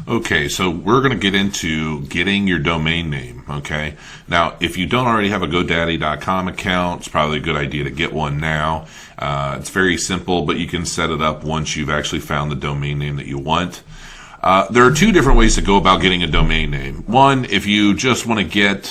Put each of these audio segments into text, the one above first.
Okay, so we're going to get into getting your domain name, okay? Now, if you don't already have a GoDaddy.com account, it's probably a good idea to get one now. It's very simple, but you can set it up once you've actually found the domain name that you want. There are two different ways to go about getting a domain name. One, if you just want to get,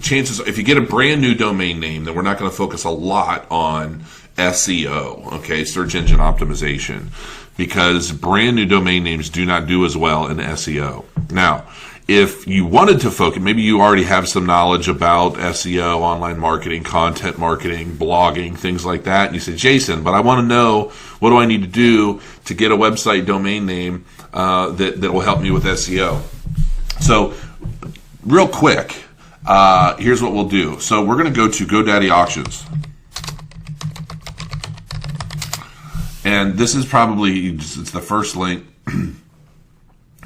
chances, if you get a brand new domain name, then we're not going to focus a lot on SEO, okay, search engine optimization, because brand new domain names do not do as well in SEO. Now, if you wanted to focus, maybe you already have some knowledge about SEO, online marketing, content marketing, blogging, things like that, and you say, Jason, but I want to know, what do I need to do to get a website domain name that will help me with SEO? So, real quick, here's what we'll do. So we're going to go to GoDaddy Auctions. And this is probably, it's the first link.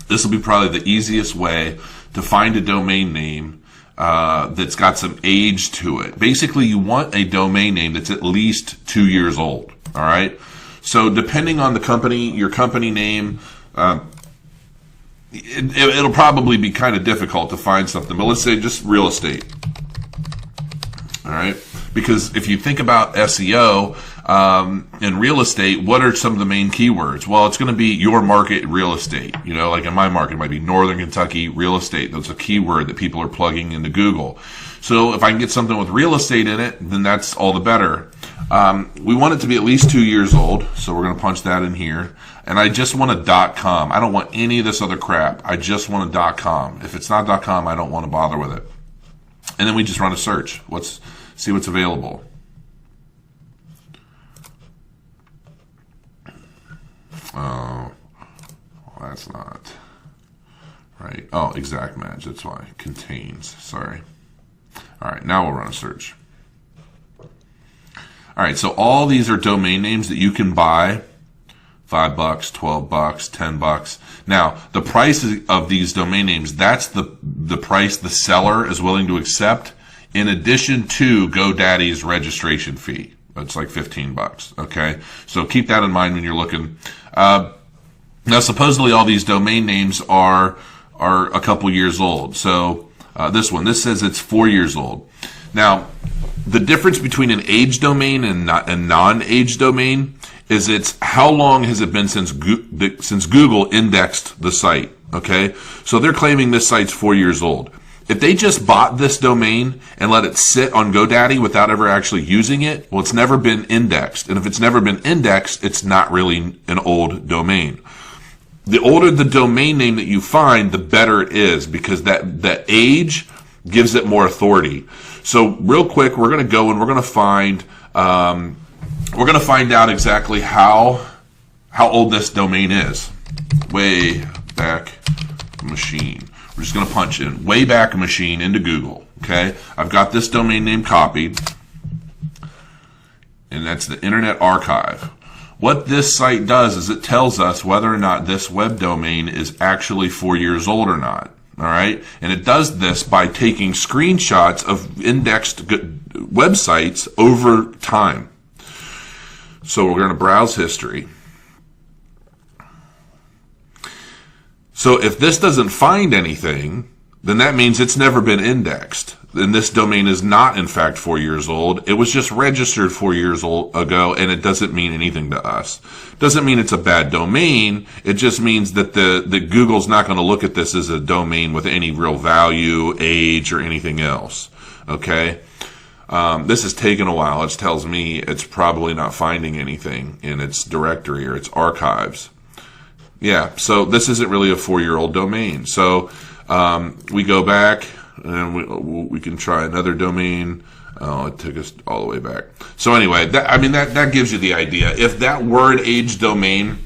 This will be probably the easiest way to find a domain name that's got some age to it. Basically, you want a domain name that's at least 2 years old. All right. So depending on the company, your company name, it'll probably be kind of difficult to find something. But let's say just real estate. All right. Because if you think about SEO in real estate, what are some of the main keywords? Well, it's going to be your market real estate. You know, like in my market, it might be Northern Kentucky real estate. That's a keyword that people are plugging into Google. So if I can get something with real estate in it, then that's all the better. We want it to be at least 2 years old. So we're going to punch that in here. And I just want a .com. I don't want any of this other crap. I just want a .com. If it's not .com, I don't want to bother with it. And then we just run a search. See what's available. Oh, well, that's not right. Oh, exact match. That's why. Contains. Sorry. All right, now we'll run a search. All right, so all these are domain names that you can buy. $5, $12, $10. Now, the price of these domain names, that's the price the seller is willing to accept, in addition to GoDaddy's registration fee. It's like $15, okay? So keep that in mind when you're looking. Now, supposedly all these domain names are a couple years old. So this says it's 4 years old. Now, the difference between an age domain and a non-age domain is it's how long has it been since Google indexed the site, okay? So they're claiming this site's 4 years old. If they just bought this domain and let it sit on GoDaddy without ever actually using it, well, it's never been indexed. And if it's never been indexed, it's not really an old domain. The older the domain name that you find, the better it is, because that age gives it more authority. So real quick, we're going to go and we're going to find out exactly how old this domain is. Wayback Machine. We're just going to punch in Wayback Machine into Google. Okay, I've got this domain name copied, and that's the Internet Archive. What this site does is it tells us whether or not this web domain is actually 4 years old or not. All right, and it does this by taking screenshots of indexed websites over time. So we're going to browse history. So if this doesn't find anything, then that means it's never been indexed. And this domain is not, in fact, 4 years old. It was just registered 4 years ago, and it doesn't mean anything to us. Doesn't mean it's a bad domain. It just means that the Google's not going to look at this as a domain with any real value, age, or anything else. Okay? This has taken a while. It tells me it's probably not finding anything in its directory or its archives. Yeah, so this isn't really a 4-year-old domain. So we go back, and we can try another domain. Oh, it took us all the way back. So anyway, that gives you the idea. If that word age domain,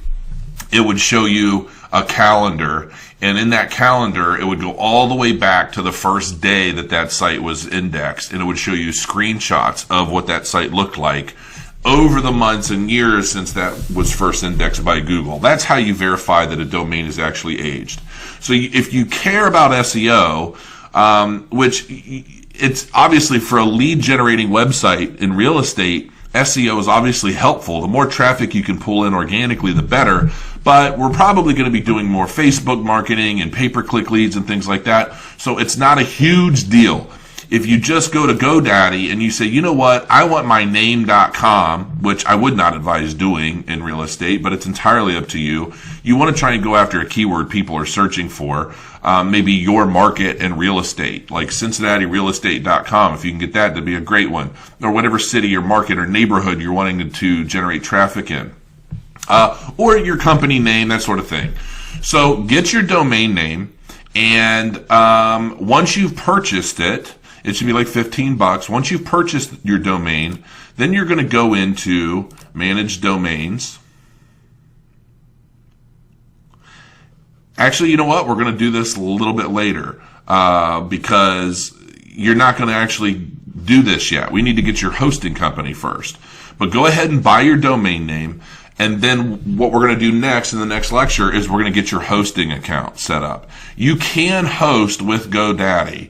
it would show you a calendar, and in that calendar, it would go all the way back to the first day that site was indexed, and it would show you screenshots of what that site looked like over the months and years since that was first indexed by Google. That's how you verify that a domain is actually aged. So if you care about SEO, which it's obviously for a lead generating website in real estate, SEO is obviously helpful. The more traffic you can pull in organically, the better. but we're probably going to be doing more Facebook marketing and pay-per-click leads and things like that. So it's not a huge deal. If you just go to GoDaddy and you say, you know what, I want my name.com, which I would not advise doing in real estate, but it's entirely up to you. You want to try and go after a keyword people are searching for, maybe your market and real estate, like CincinnatiRealEstate.com. If you can get that, that'd be a great one. Or whatever city or market or neighborhood you're wanting to generate traffic in. Or your company name, that sort of thing. So get your domain name, and once you've purchased it, it should be like $15. Once you've purchased your domain, then you're going to go into Manage Domains. Actually, you know what? We're going to do this a little bit later because you're not going to actually do this yet. We need to get your hosting company first. But go ahead and buy your domain name. And then what we're going to do next in the next lecture is we're going to get your hosting account set up. You can host with GoDaddy.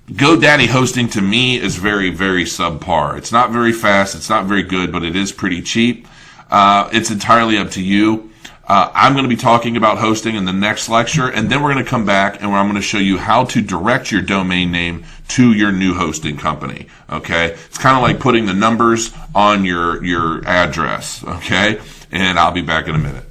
GoDaddy hosting to me is very, very subpar. It's not very fast. It's not very good, but it is pretty cheap. It's entirely up to you. I'm going to be talking about hosting in the next lecture, and then we're going to come back and I'm going to show you how to direct your domain name to your new hosting company. Okay? It's kind of like putting the numbers on your address. Okay? And I'll be back in a minute.